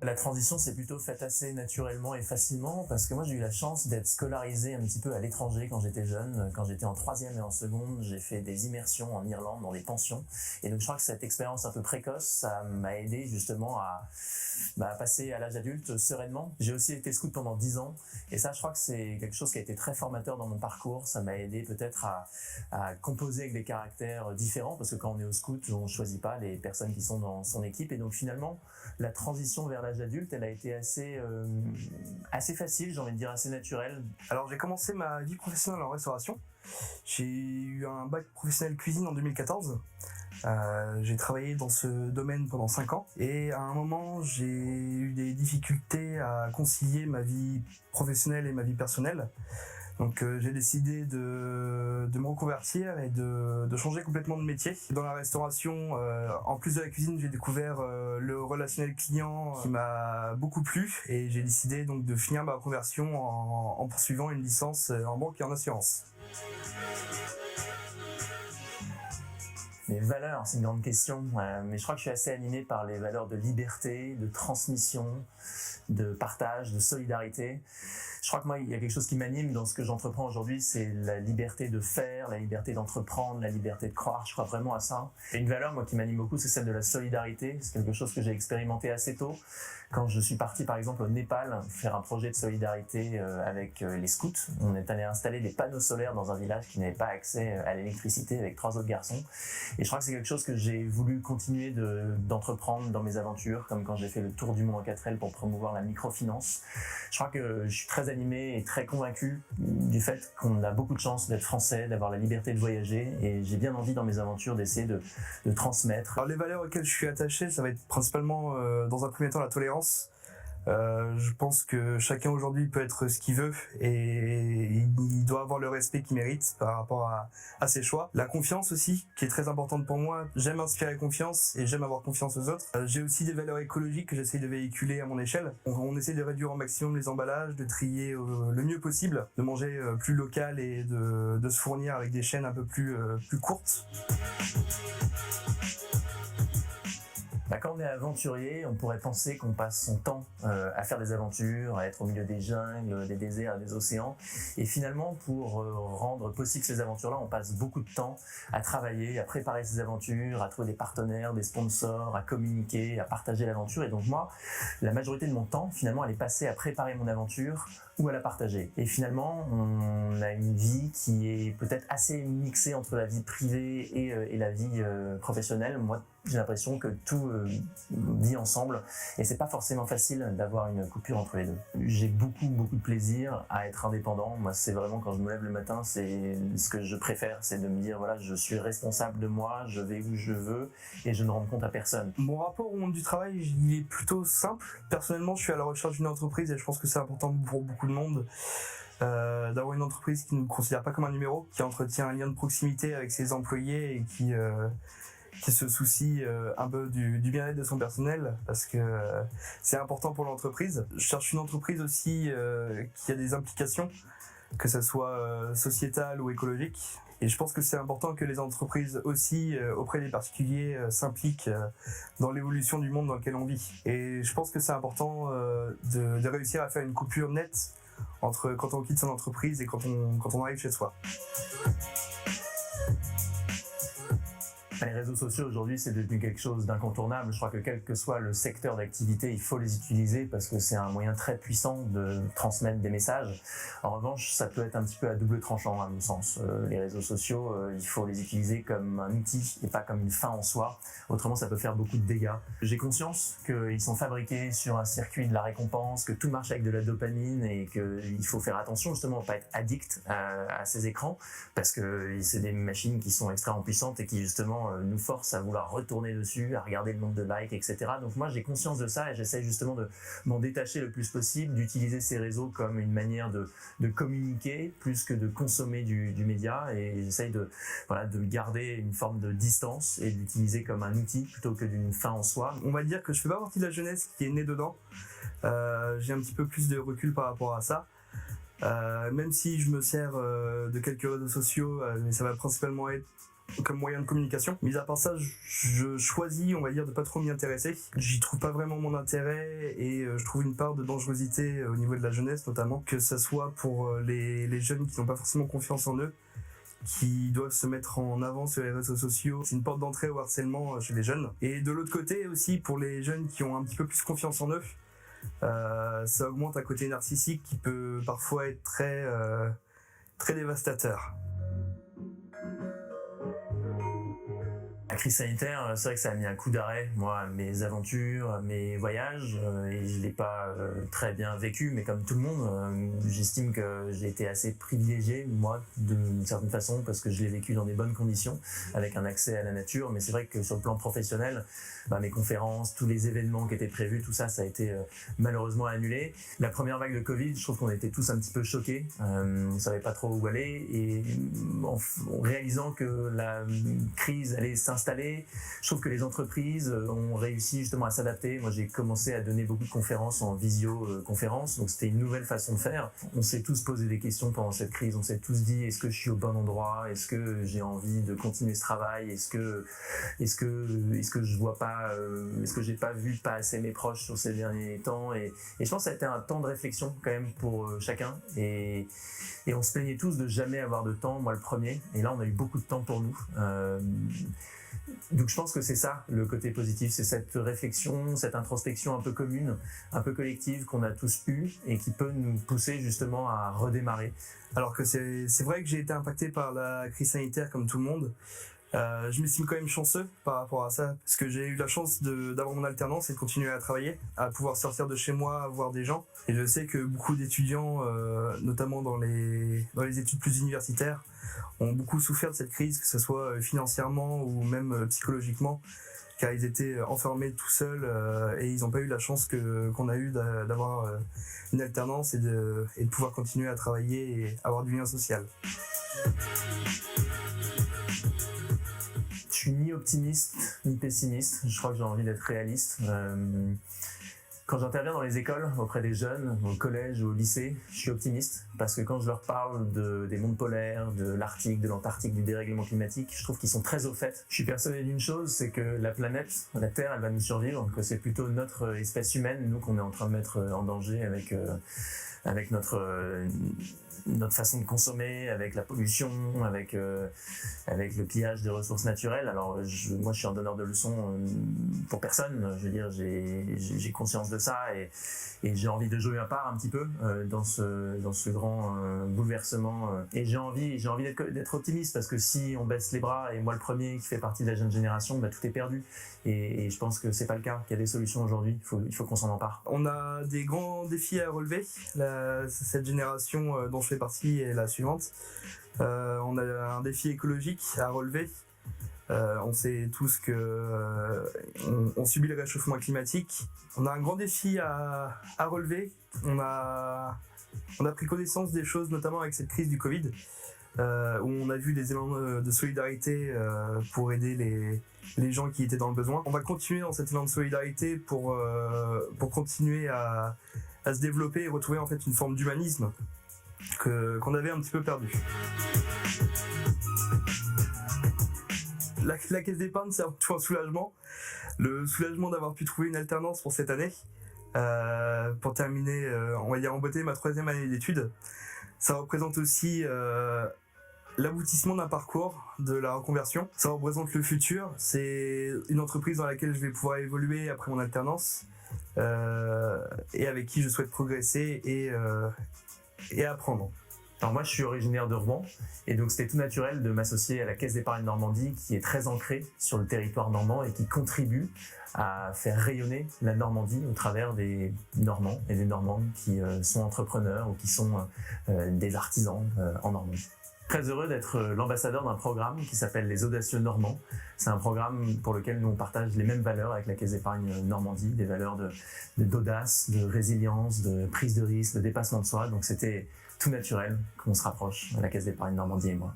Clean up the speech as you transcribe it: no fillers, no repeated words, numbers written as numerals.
La transition s'est plutôt faite assez naturellement et facilement parce que moi j'ai eu la chance d'être scolarisé un petit peu à l'étranger quand j'étais jeune. Quand j'étais en troisième et en seconde, j'ai fait des immersions en Irlande dans des pensions. Et donc je crois que cette expérience un peu précoce, ça m'a aidé justement à passer à l'âge adulte sereinement. J'ai aussi été scout pendant 10 ans et ça je crois que c'est quelque chose qui a été très formateur dans mon parcours. Ça m'a aidé peut-être à composer avec des caractères différents parce que quand on est au scout, on ne choisit pas les personnes qui sont dans son équipe. Et donc finalement, la transition vers l'âge adulte, elle a été assez facile, j'ai envie de dire assez naturelle. Alors j'ai commencé ma vie professionnelle en restauration. J'ai eu un bac professionnel cuisine en 2014. J'ai travaillé dans ce domaine pendant 5 ans et à un moment j'ai eu des difficultés à concilier ma vie professionnelle et ma vie personnelle. Donc j'ai décidé de me reconvertir et de changer complètement de métier. Dans la restauration, en plus de la cuisine, j'ai découvert le relationnel client qui m'a beaucoup plu et j'ai décidé donc de finir ma reconversion en poursuivant une licence en banque et en assurance. Les valeurs, c'est une grande question, mais je crois que je suis assez animé par les valeurs de liberté, de transmission, de partage, de solidarité. Je crois que moi, il y a quelque chose qui m'anime dans ce que j'entreprends aujourd'hui, c'est la liberté de faire, la liberté d'entreprendre, la liberté de croire. Je crois vraiment à ça. Et une valeur, moi, qui m'anime beaucoup, c'est celle de la solidarité. C'est quelque chose que j'ai expérimenté assez tôt. Quand je suis parti, par exemple, au Népal, faire un projet de solidarité avec les scouts, on est allé installer des panneaux solaires dans un village qui n'avait pas accès à l'électricité avec 3 autres garçons. Et je crois que c'est quelque chose que j'ai voulu continuer d'entreprendre dans mes aventures, comme quand j'ai fait le tour du monde en 4L pour promouvoir la microfinance. Je crois que je suis très animé et très convaincu du fait qu'on a beaucoup de chance d'être français, d'avoir la liberté de voyager, et j'ai bien envie dans mes aventures d'essayer de transmettre. Alors les valeurs auxquelles je suis attaché, ça va être principalement dans un premier temps la tolérance. Je pense que chacun aujourd'hui peut être ce qu'il veut et il doit avoir le respect qu'il mérite par rapport à ses choix. La confiance aussi, qui est très importante pour moi. J'aime inspirer confiance et j'aime avoir confiance aux autres. J'ai aussi des valeurs écologiques que j'essaie de véhiculer à mon échelle. On essaie de réduire au maximum les emballages, de trier le mieux possible, de manger plus local et de se fournir avec des chaînes un peu plus courtes. Quand on est aventurier, on pourrait penser qu'on passe son temps à faire des aventures, à être au milieu des jungles, des déserts, des océans. Et finalement, pour rendre possible ces aventures-là, on passe beaucoup de temps à travailler, à préparer ces aventures, à trouver des partenaires, des sponsors, à communiquer, à partager l'aventure. Et donc moi, la majorité de mon temps, finalement, elle est passée à préparer mon aventure ou à la partager. Et finalement, on a une vie qui est peut-être assez mixée entre la vie privée et la vie professionnelle. Moi, j'ai l'impression que tout vit ensemble et c'est pas forcément facile d'avoir une coupure entre les deux. J'ai beaucoup de plaisir à être indépendant. Moi, c'est vraiment quand je me lève le matin, c'est ce que je préfère, c'est de me dire voilà, je suis responsable de moi, je vais où je veux et je ne rends compte à personne. Mon rapport au monde du travail, il est plutôt simple. Personnellement, je suis à la recherche d'une entreprise et je pense que c'est important pour beaucoup de monde. D'avoir une entreprise qui ne me considère pas comme un numéro, qui entretient un lien de proximité avec ses employés et qui se soucie un peu du bien-être de son personnel parce que c'est important pour l'entreprise. Je cherche une entreprise aussi qui a des implications, que ce soit sociétales ou écologiques. Et je pense que c'est important que les entreprises aussi, auprès des particuliers, s'impliquent dans l'évolution du monde dans lequel on vit. Et je pense que c'est important de réussir à faire une coupure nette entre quand on quitte son entreprise et quand on arrive chez soi. Les réseaux sociaux aujourd'hui, c'est devenu quelque chose d'incontournable. Je crois que quel que soit le secteur d'activité, il faut les utiliser parce que c'est un moyen très puissant de transmettre des messages. En revanche, ça peut être un petit peu à double tranchant à mon sens. Les réseaux sociaux, il faut les utiliser comme un outil et pas comme une fin en soi. Autrement, ça peut faire beaucoup de dégâts. J'ai conscience qu'ils sont fabriqués sur un circuit de la récompense, que tout marche avec de la dopamine et qu'il faut faire attention justement à ne pas être addict à ces écrans parce que c'est des machines qui sont extrêmement puissantes et qui justement nous force à vouloir retourner dessus, à regarder le nombre de likes, etc. Donc moi j'ai conscience de ça et j'essaie justement de m'en détacher le plus possible, d'utiliser ces réseaux comme une manière de communiquer plus que de consommer du média et j'essaie de garder une forme de distance et de l'utiliser comme un outil plutôt que d'une fin en soi. On va dire que je fais pas partie de la jeunesse qui est née dedans. J'ai un petit peu plus de recul par rapport à ça. Même si je me sers de quelques réseaux sociaux, mais ça va principalement être comme moyen de communication. Mis à part ça, je choisis, on va dire, de pas trop m'y intéresser. J'y trouve pas vraiment mon intérêt et je trouve une part de dangerosité au niveau de la jeunesse notamment, que ça soit pour les jeunes qui n'ont pas forcément confiance en eux, qui doivent se mettre en avant sur les réseaux sociaux. C'est une porte d'entrée au harcèlement chez les jeunes. Et de l'autre côté aussi, pour les jeunes qui ont un petit peu plus confiance en eux, ça augmente un côté narcissique qui peut parfois être très dévastateur. La crise sanitaire, c'est vrai que ça a mis un coup d'arrêt, moi, à mes aventures, à mes voyages, et je l'ai pas très bien vécu, mais comme tout le monde, j'estime que j'ai été assez privilégié, moi, d'une certaine façon, parce que je l'ai vécu dans des bonnes conditions, avec un accès à la nature, mais c'est vrai que sur le plan professionnel, mes conférences, tous les événements qui étaient prévus, tout ça, ça a été malheureusement annulé. La première vague de Covid, je trouve qu'on était tous un petit peu choqués, on savait pas trop où aller, et en réalisant que la crise allait s'installer, je trouve que les entreprises ont réussi justement à s'adapter. Moi, j'ai commencé à donner beaucoup de conférences en visioconférence, donc c'était une nouvelle façon de faire. On s'est tous posé des questions pendant cette crise, on s'est tous dit, est-ce que je suis au bon endroit, est-ce que j'ai envie de continuer ce travail, est-ce que je vois pas, est-ce que j'ai pas vu pas assez mes proches sur ces derniers temps, et je pense que ça a été un temps de réflexion quand même pour chacun, et on se plaignait tous de jamais avoir de temps, moi le premier, et là on a eu beaucoup de temps pour nous. Donc je pense que c'est ça le côté positif, c'est cette réflexion, cette introspection un peu commune, un peu collective qu'on a tous eu et qui peut nous pousser justement à redémarrer. Alors que c'est vrai que j'ai été impacté par la crise sanitaire comme tout le monde. Je m'estime quand même chanceux par rapport à ça, parce que j'ai eu la chance d'avoir mon alternance et de continuer à travailler, à pouvoir sortir de chez moi, voir des gens. Et je sais que beaucoup d'étudiants, notamment dans les études plus universitaires, ont beaucoup souffert de cette crise, que ce soit financièrement ou même psychologiquement, car ils étaient enfermés tout seuls et ils n'ont pas eu la chance qu'on a eu d'avoir une alternance et de pouvoir continuer à travailler et avoir du lien social. Je suis ni optimiste ni pessimiste, je crois que j'ai envie d'être réaliste. Quand j'interviens dans les écoles, auprès des jeunes, au collège ou au lycée, je suis optimiste parce que quand je leur parle des mondes polaires, de l'Arctique, de l'Antarctique, du dérèglement climatique, je trouve qu'ils sont très au fait. Je suis persuadé d'une chose, c'est que la planète, la Terre, elle va nous survivre, que c'est plutôt notre espèce humaine, nous, qu'on est en train de mettre en danger avec notre façon de consommer, avec la pollution, avec le pillage des ressources naturelles. Alors moi je suis un donneur de leçons pour personne, je veux dire j'ai conscience de ça et j'ai envie de jouer ma part un petit peu dans ce grand bouleversement et j'ai envie d'être optimiste parce que si on baisse les bras, et moi le premier qui fait partie de la jeune génération, tout est perdu et je pense que c'est pas le cas, qu'il y a des solutions aujourd'hui, il faut qu'on s'en empare. On a des grands défis à relever, cette génération dont je fais partie et la suivante. On a un défi écologique à relever. On sait tous que on subit le réchauffement climatique. On a un grand défi à relever. On a pris connaissance des choses, notamment avec cette crise du Covid, où on a vu des élans de solidarité pour aider les gens qui étaient dans le besoin. On va continuer dans cet élan de solidarité pour continuer à se développer et retrouver en fait une forme d'humanisme qu'on avait un petit peu perdu. La caisse d'épargne, c'est tout un soulagement. Le soulagement d'avoir pu trouver une alternance pour cette année, pour terminer, on va dire en beauté, ma 3e année d'études. Ça représente aussi l'aboutissement d'un parcours, de la reconversion. Ça représente le futur. C'est une entreprise dans laquelle je vais pouvoir évoluer après mon alternance et avec qui je souhaite progresser et apprendre. Alors moi je suis originaire de Rouen et donc c'était tout naturel de m'associer à la Caisse d'épargne Normandie qui est très ancrée sur le territoire normand et qui contribue à faire rayonner la Normandie au travers des Normands et des Normandes qui sont entrepreneurs ou qui sont des artisans en Normandie. Très heureux d'être l'ambassadeur d'un programme qui s'appelle les Audacieux Normands. C'est un programme pour lequel nous on partage les mêmes valeurs avec la Caisse d'épargne Normandie, des valeurs d'audace, de résilience, de prise de risque, de dépassement de soi. Donc c'était tout naturel qu'on se rapproche à la Caisse d'épargne Normandie et moi.